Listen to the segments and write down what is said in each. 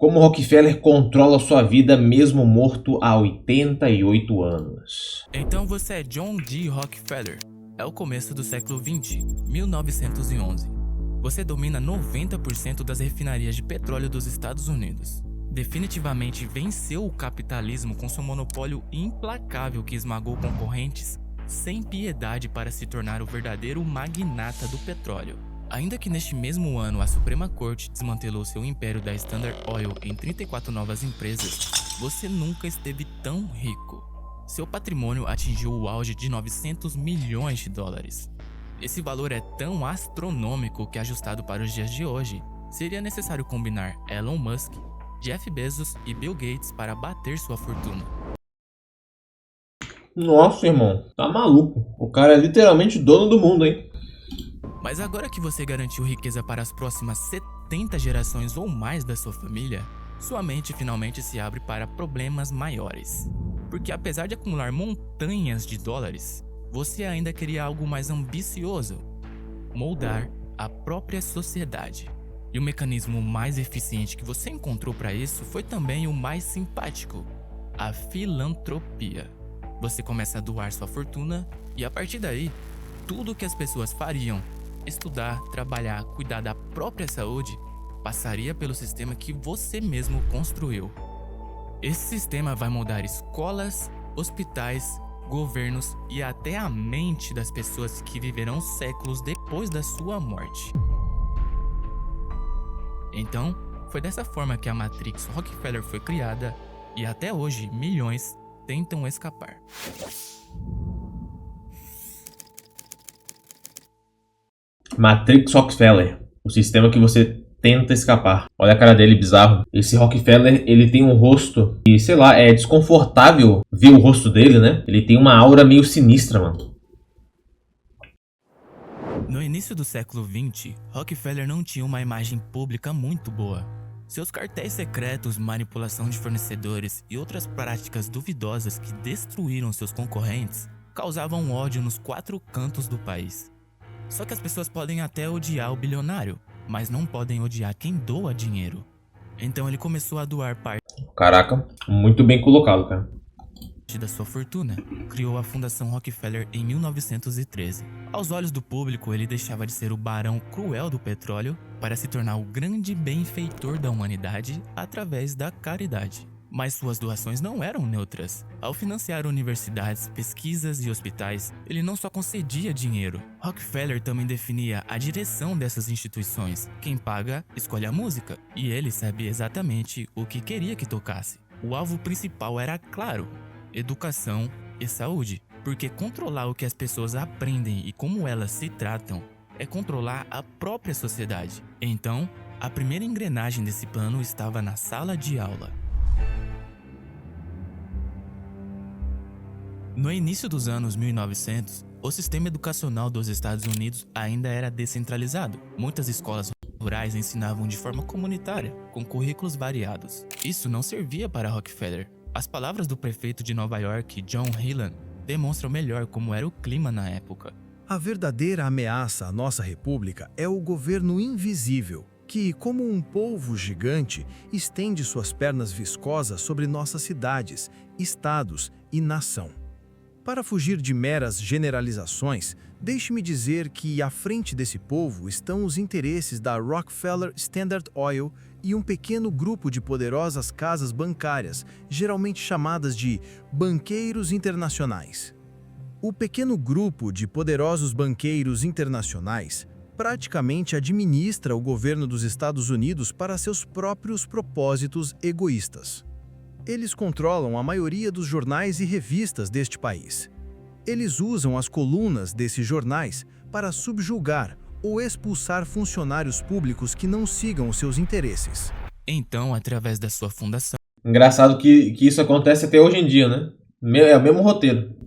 Como Rockefeller controla sua vida mesmo morto há 88 anos. Então você é John D. Rockefeller. É o começo do século 20, 1911. Você domina 90% das refinarias de petróleo dos Estados Unidos. Definitivamente venceu o capitalismo com seu monopólio implacável que esmagou concorrentes sem piedade para se tornar o verdadeiro magnata do petróleo. Ainda que neste mesmo ano a Suprema Corte desmantelou seu império da Standard Oil em 34 novas empresas, você nunca esteve tão rico. Seu patrimônio atingiu o auge de 900 milhões de dólares. Esse valor é tão astronômico que, ajustado para os dias de hoje, seria necessário combinar Elon Musk, Jeff Bezos e Bill Gates para bater sua fortuna. Nossa, irmão, tá maluco. O cara é literalmente dono do mundo, hein? Mas agora que você garantiu riqueza para as próximas 70 gerações ou mais da sua família, sua mente finalmente se abre para problemas maiores. Porque apesar de acumular montanhas de dólares, você ainda queria algo mais ambicioso: moldar a própria sociedade. E o mecanismo mais eficiente que você encontrou para isso foi também o mais simpático: a filantropia. Você começa a doar sua fortuna e, a partir daí, tudo o que as pessoas fariam, estudar, trabalhar, cuidar da própria saúde, passaria pelo sistema que você mesmo construiu. Esse sistema vai moldar escolas, hospitais, governos e até a mente das pessoas que viverão séculos depois da sua morte. Então, foi dessa forma que a Matrix Rockefeller foi criada e até hoje milhões tentam escapar. Matrix Rockefeller, o sistema que você tenta escapar. Olha a cara dele, bizarro. Esse Rockefeller, ele tem um rosto e, sei lá, é desconfortável ver o rosto dele, né? Ele tem uma aura meio sinistra, mano. No início do século 20, Rockefeller não tinha uma imagem pública muito boa. Seus cartéis secretos, manipulação de fornecedores e outras práticas duvidosas que destruíram seus concorrentes causavam ódio nos 4 cantos do país. Só que as pessoas podem até odiar o bilionário, mas não podem odiar quem doa dinheiro. Então ele começou a doar parte Caraca, muito bem colocado, cara. da sua fortuna. Criou a Fundação Rockefeller em 1913. Aos olhos do público, ele deixava de ser o barão cruel do petróleo para se tornar o grande benfeitor da humanidade através da caridade. Mas suas doações não eram neutras. Ao financiar universidades, pesquisas e hospitais, ele não só concedia dinheiro. Rockefeller também definia a direção dessas instituições. Quem paga, escolhe a música. E ele sabia exatamente o que queria que tocasse. O alvo principal era claro: educação e saúde. Porque controlar o que as pessoas aprendem e como elas se tratam é controlar a própria sociedade. Então, a primeira engrenagem desse plano estava na sala de aula. No início dos anos 1900, o sistema educacional dos Estados Unidos ainda era descentralizado. Muitas escolas rurais ensinavam de forma comunitária, com currículos variados. Isso não servia para Rockefeller. As palavras do prefeito de Nova York, John Hewlett, demonstram melhor como era o clima na época. A verdadeira ameaça à nossa república é o governo invisível, que, como um polvo gigante, estende suas pernas viscosas sobre nossas cidades, estados e nação. Para fugir de meras generalizações, deixe-me dizer que à frente desse povo estão os interesses da Rockefeller Standard Oil e um pequeno grupo de poderosas casas bancárias, geralmente chamadas de banqueiros internacionais. O pequeno grupo de poderosos banqueiros internacionais praticamente administra o governo dos Estados Unidos para seus próprios propósitos egoístas. Eles controlam a maioria dos jornais e revistas deste país. Eles usam as colunas desses jornais para subjugar ou expulsar funcionários públicos que não sigam os seus interesses. Então, através da sua fundação, Engraçado que isso acontece até hoje em dia, né? É o mesmo roteiro.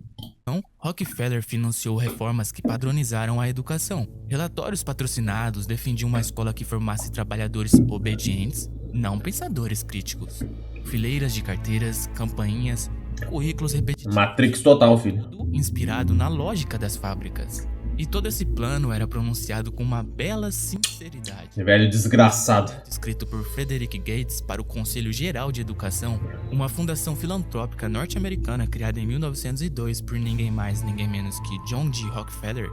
Rockefeller financiou reformas que padronizaram a educação. Relatórios patrocinados defendiam uma escola que formasse trabalhadores obedientes, não pensadores críticos. Fileiras de carteiras, campainhas, currículos repetitivos. Matrix total, filho. Inspirado na lógica das fábricas. E todo esse plano era pronunciado com uma bela sinceridade. Velho desgraçado. Escrito por Frederick Gates para o Conselho Geral de Educação, uma fundação filantrópica norte-americana criada em 1902 por ninguém mais, ninguém menos que John D. Rockefeller,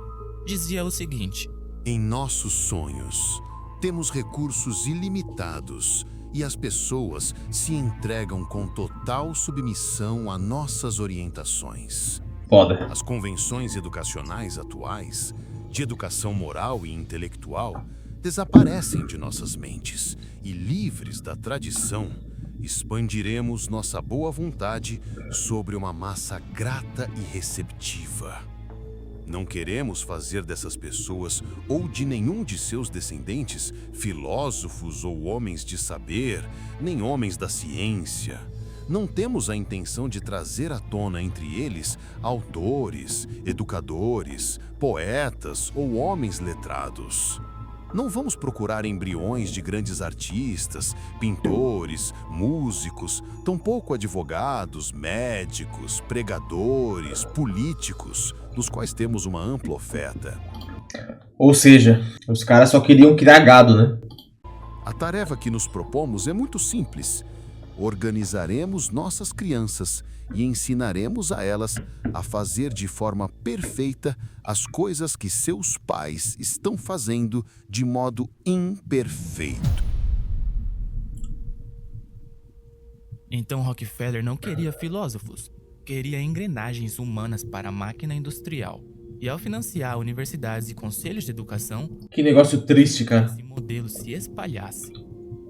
dizia o seguinte: em nossos sonhos, temos recursos ilimitados e as pessoas se entregam com total submissão a nossas orientações. Foda. As convenções educacionais atuais, de educação moral e intelectual, desaparecem de nossas mentes e, livres da tradição, expandiremos nossa boa vontade sobre uma massa grata e receptiva. Não queremos fazer dessas pessoas ou de nenhum de seus descendentes filósofos ou homens de saber, nem homens da ciência. Não temos a intenção de trazer à tona entre eles autores, educadores, poetas ou homens letrados. Não vamos procurar embriões de grandes artistas, pintores, músicos, tampouco advogados, médicos, pregadores, políticos, dos quais temos uma ampla oferta. Ou seja, os caras só queriam criar gado, né? A tarefa que nos propomos é muito simples. Organizaremos nossas crianças e ensinaremos a elas a fazer de forma perfeita as coisas que seus pais estão fazendo de modo imperfeito. Então Rockefeller não queria filósofos, queria engrenagens humanas para a máquina industrial. E ao financiar universidades e conselhos de educação, Que negócio triste, cara. esse modelo se espalhasse.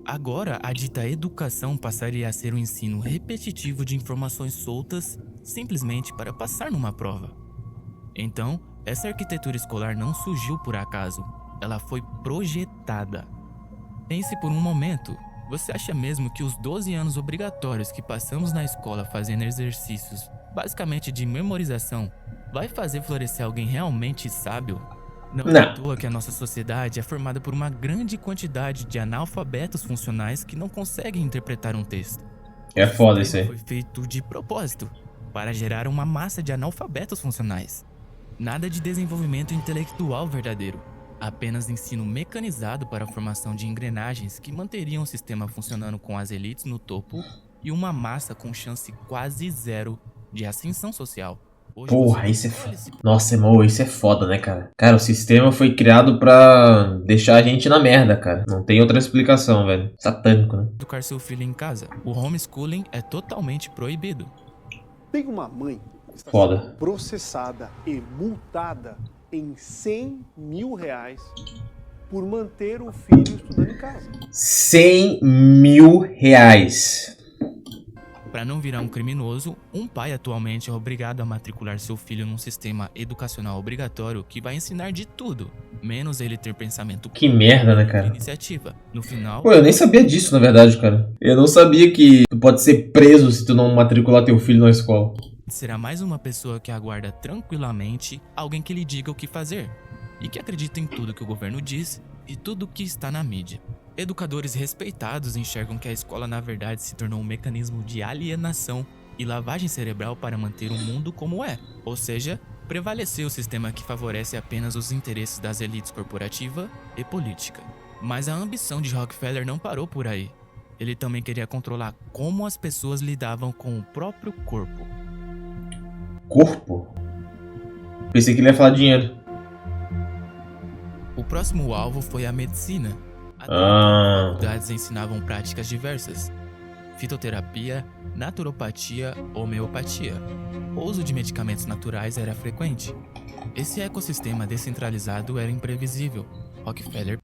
Agora, a dita educação passaria a ser um ensino repetitivo de informações soltas, simplesmente para passar numa prova. Então, essa arquitetura escolar não surgiu por acaso, ela foi projetada. Pense por um momento, você acha mesmo que os 12 anos obrigatórios que passamos na escola fazendo exercícios, basicamente de memorização, vai fazer florescer alguém realmente sábio? Não é à toa que a nossa sociedade é formada por uma grande quantidade de analfabetos funcionais que não conseguem interpretar um texto. É foda isso aí. Foi feito de propósito, para gerar uma massa de analfabetos funcionais. Nada de desenvolvimento intelectual verdadeiro, apenas ensino mecanizado para a formação de engrenagens que manteriam o sistema funcionando com as elites no topo e uma massa com chance quase zero de ascensão social. Hoje Porra, você isso é escolhe foda. se Nossa, irmão, isso é foda, né, cara? Cara, o sistema foi criado pra deixar a gente na merda, cara. Não tem outra explicação, velho. Satânico, né? educar seu filho em casa. O homeschooling é totalmente proibido. Tem uma mãe que está Foda. sendo processada e multada em R$100 mil por manter o filho estudando em casa. R$100.000. Para não virar um criminoso, um pai atualmente é obrigado a matricular seu filho num sistema educacional obrigatório que vai ensinar de tudo, menos ele ter pensamento Que merda, né, e cara? iniciativa. No final, Pô, eu nem sabia disso, na verdade, cara. Eu não sabia que tu pode ser preso se tu não matricular teu filho na escola. será mais uma pessoa que aguarda tranquilamente alguém que lhe diga o que fazer e que acredita em tudo que o governo diz e tudo que está na mídia. Educadores respeitados enxergam que a escola na verdade se tornou um mecanismo de alienação e lavagem cerebral para manter o mundo como é, ou seja, prevalecer o sistema que favorece apenas os interesses das elites corporativa e política. Mas a ambição de Rockefeller não parou por aí. Ele também queria controlar como as pessoas lidavam com o próprio corpo. Corpo? Pensei que ele ia falar dinheiro. O próximo alvo foi a medicina. As faculdades ensinavam práticas diversas: fitoterapia, naturopatia, homeopatia. O uso de medicamentos naturais era frequente. Esse ecossistema descentralizado era imprevisível. Rockefeller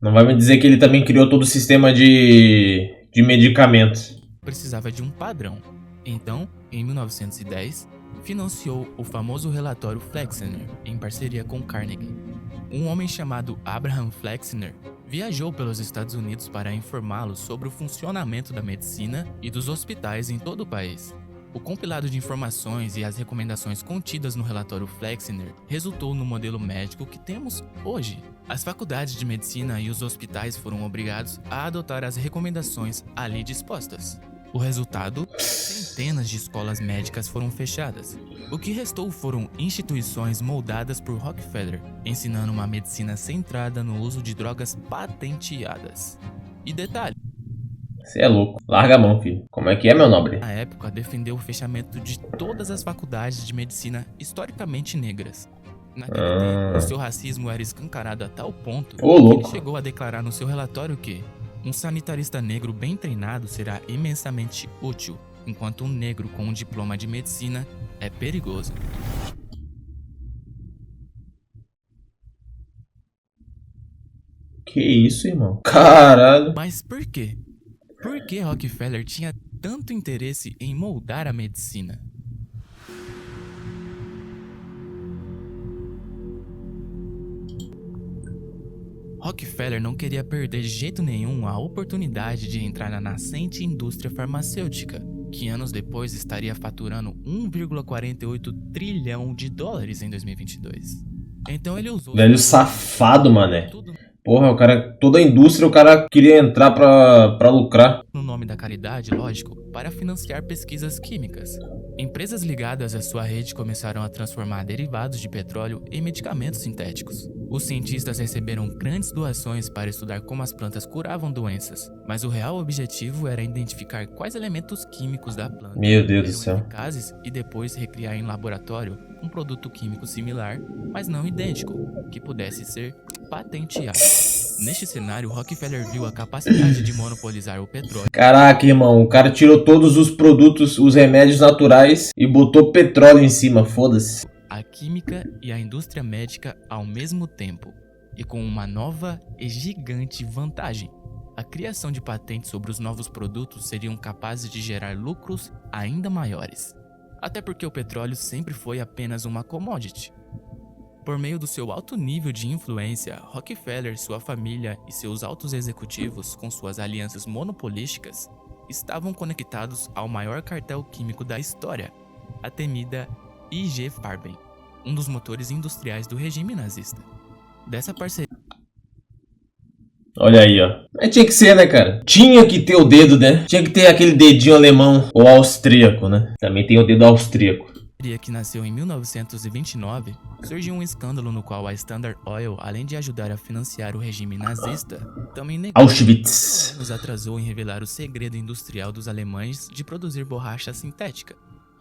Não vai me dizer que ele também criou todo o sistema de medicamentos. precisava de um padrão. Então, em 1910, financiou o famoso relatório Flexner, em parceria com Carnegie. Um homem chamado Abraham Flexner viajou pelos Estados Unidos para informá-los sobre o funcionamento da medicina e dos hospitais em todo o país. O compilado de informações e as recomendações contidas no relatório Flexner resultou no modelo médico que temos hoje. As faculdades de medicina e os hospitais foram obrigados a adotar as recomendações ali dispostas. O resultado? Centenas de escolas médicas foram fechadas. O que restou foram instituições moldadas por Rockefeller, ensinando uma medicina centrada no uso de drogas patenteadas. E detalhe, Você é louco. Larga a mão, filho. Como é que é, meu nobre? na época defendeu o fechamento de todas as faculdades de medicina historicamente negras. Naquele tempo, o seu racismo era escancarado a tal ponto Ô, que louco. ele chegou a declarar no seu relatório que um sanitarista negro bem treinado será imensamente útil, enquanto um negro com um diploma de medicina é perigoso. Que isso, irmão? Caralho. Mas por quê? Por que Rockefeller tinha tanto interesse em moldar a medicina? Rockefeller não queria perder de jeito nenhum a oportunidade de entrar na nascente indústria farmacêutica, que anos depois estaria faturando 1,48 trilhão de dólares em 2022. Então ele usou... Velho safado, mané. tudo Porra, o cara, toda a indústria, o cara queria entrar pra lucrar. no nome da caridade, lógico, para financiar pesquisas químicas. Empresas ligadas à sua rede começaram a transformar derivados de petróleo em medicamentos sintéticos. Os cientistas receberam grandes doações para estudar como as plantas curavam doenças, mas o real objetivo era identificar quais elementos químicos da planta Meu Deus do eram céu. eficazes e depois recriar em laboratório um produto químico similar, mas não idêntico, que pudesse ser patenteado. Neste cenário, Rockefeller viu a capacidade de monopolizar o petróleo Caraca, irmão, o cara tirou todos os produtos, os remédios naturais e botou petróleo em cima, foda-se. a química e a indústria médica ao mesmo tempo, e com uma nova e gigante vantagem. A criação de patentes sobre os novos produtos seriam capazes de gerar lucros ainda maiores. Até porque o petróleo sempre foi apenas uma commodity. Por meio do seu alto nível de influência, Rockefeller, sua família e seus altos executivos, com suas alianças monopolísticas, estavam conectados ao maior cartel químico da história, a temida IG Farben, um dos motores industriais do regime nazista. Dessa parceria, Olha aí, ó. Mas tinha que ser, né, cara? Tinha que ter o dedo, né? Tinha que ter aquele dedinho alemão ou austríaco, né? Também tem o dedo austríaco. que nasceu em 1929, surgiu um escândalo no qual a Standard Oil, além de ajudar a financiar o regime nazista, também negou Auschwitz. nos atrasou em revelar o segredo industrial dos alemães de produzir borracha sintética,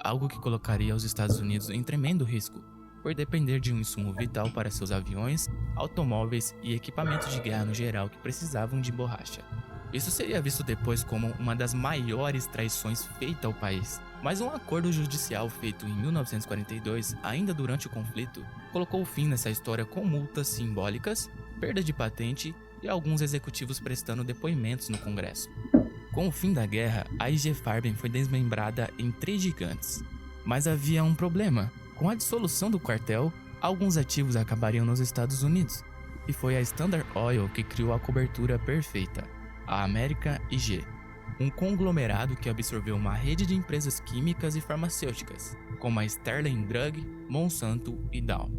algo que colocaria os Estados Unidos em tremendo risco, por depender de um insumo vital para seus aviões, automóveis e equipamentos de guerra no geral que precisavam de borracha. Isso seria visto depois como uma das maiores traições feitas ao país. Mas um acordo judicial feito em 1942, ainda durante o conflito, colocou fim nessa história com multas simbólicas, perda de patente e alguns executivos prestando depoimentos no Congresso. Com o fim da guerra, a IG Farben foi desmembrada em 3 gigantes. Mas havia um problema. Com a dissolução do quartel, alguns ativos acabariam nos Estados Unidos. E foi a Standard Oil que criou a cobertura perfeita, a América IG, um conglomerado que absorveu uma rede de empresas químicas e farmacêuticas, como a Sterling Drug, Monsanto e Dow.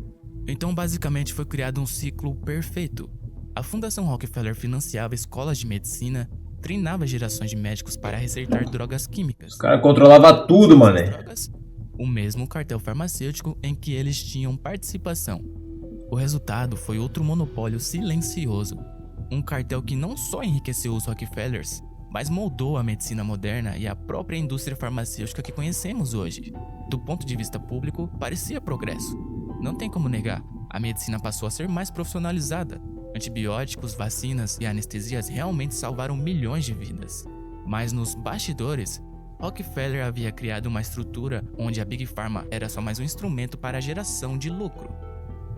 Então basicamente foi criado um ciclo perfeito. A Fundação Rockefeller financiava escolas de medicina, treinava gerações de médicos para receitar drogas químicas. O cara controlava tudo, mané. Drogas, o mesmo cartel farmacêutico em que eles tinham participação. O resultado foi outro monopólio silencioso. Um cartel que não só enriqueceu os Rockefellers, mas moldou a medicina moderna e a própria indústria farmacêutica que conhecemos hoje. Do ponto de vista público, parecia progresso. Não tem como negar, a medicina passou a ser mais profissionalizada. Antibióticos, vacinas e anestesias realmente salvaram milhões de vidas. Mas nos bastidores, Rockefeller havia criado uma estrutura onde a Big Pharma era só mais um instrumento para a geração de lucro.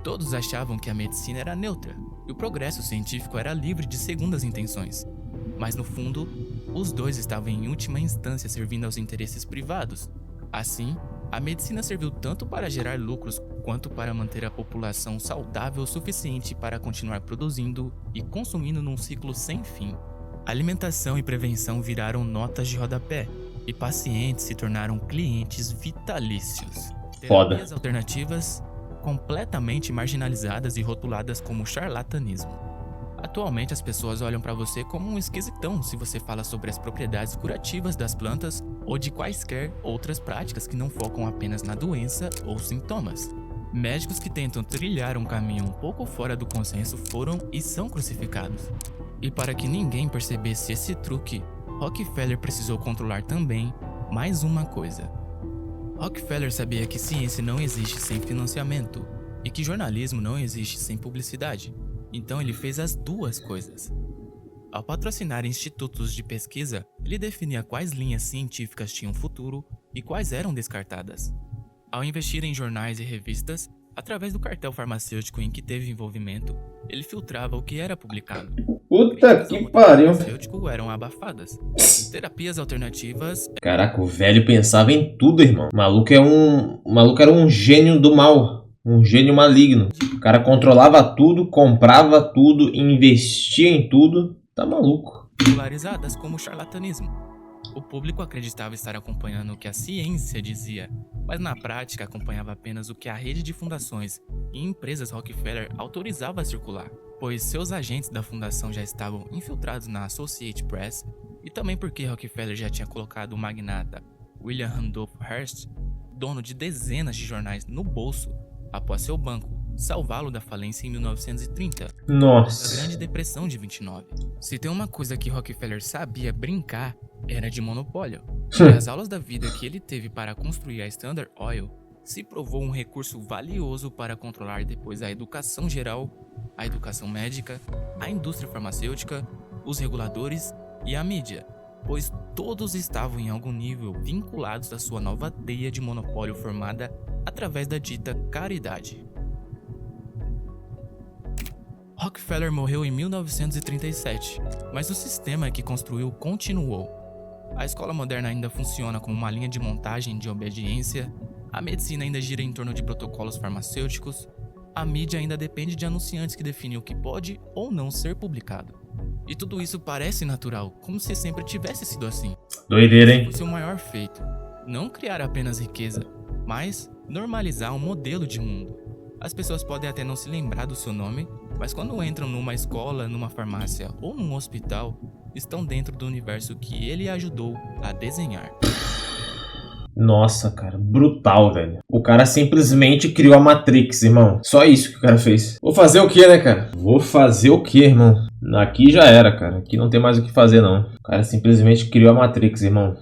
Todos achavam que a medicina era neutra e o progresso científico era livre de segundas intenções. Mas no fundo, os dois estavam em última instância servindo aos interesses privados. Assim, a medicina serviu tanto para gerar lucros quanto para manter a população saudável o suficiente para continuar produzindo e consumindo num ciclo sem fim. Alimentação e prevenção viraram notas de rodapé e pacientes se tornaram clientes vitalícios. Foda. Terapias alternativas completamente marginalizadas e rotuladas como charlatanismo. Atualmente as pessoas olham para você como um esquisitão se você fala sobre as propriedades curativas das plantas ou de quaisquer outras práticas que não focam apenas na doença ou sintomas. Médicos que tentam trilhar um caminho um pouco fora do consenso foram e são crucificados. E para que ninguém percebesse esse truque, Rockefeller precisou controlar também mais uma coisa. Rockefeller sabia que ciência não existe sem financiamento e que jornalismo não existe sem publicidade. Então ele fez as duas coisas. Ao patrocinar institutos de pesquisa, ele definia quais linhas científicas tinham futuro e quais eram descartadas. Ao investir em jornais e revistas, através do cartel farmacêutico em que teve envolvimento, ele filtrava o que era publicado. Puta que pariu. Farmacêutico eram abafadas. Terapias alternativas. Caraca, o velho pensava em tudo, irmão. O maluco era um gênio do mal. Um gênio maligno. O cara controlava tudo, comprava tudo, investia em tudo. Tá maluco. Popularizadas como charlatanismo. O público acreditava estar acompanhando o que a ciência dizia, mas na prática acompanhava apenas o que a rede de fundações e empresas Rockefeller autorizava a circular, pois seus agentes da fundação já estavam infiltrados na Associated Press e também porque Rockefeller já tinha colocado o magnata William Randolph Hearst, dono de dezenas de jornais, no bolso após seu banco salvá-lo da falência em 1930, Nossa. a Grande Depressão de 29. Se tem uma coisa que Rockefeller sabia brincar, era de monopólio. E as aulas da vida que ele teve para construir a Standard Oil se provou um recurso valioso para controlar depois a educação geral, a educação médica, a indústria farmacêutica, os reguladores e a mídia, pois todos estavam em algum nível vinculados à sua nova teia de monopólio formada através da dita caridade. Rockefeller morreu em 1937, mas o sistema que construiu continuou. A escola moderna ainda funciona como uma linha de montagem de obediência, a medicina ainda gira em torno de protocolos farmacêuticos, a mídia ainda depende de anunciantes que definem o que pode ou não ser publicado. E tudo isso parece natural, como se sempre tivesse sido assim. Doideira, hein? Foi seu maior feito, não criar apenas riqueza, mas normalizar um modelo de mundo. As pessoas podem até não se lembrar do seu nome, mas quando entram numa escola, numa farmácia ou num hospital, estão dentro do universo que ele ajudou a desenhar. Nossa, cara, brutal, velho. O cara simplesmente criou a Matrix, irmão. Só isso que o cara fez. Vou fazer o que, né, cara? Vou fazer o que, irmão? Aqui já era, cara. Aqui não tem mais o que fazer, não. O cara simplesmente criou a Matrix, irmão.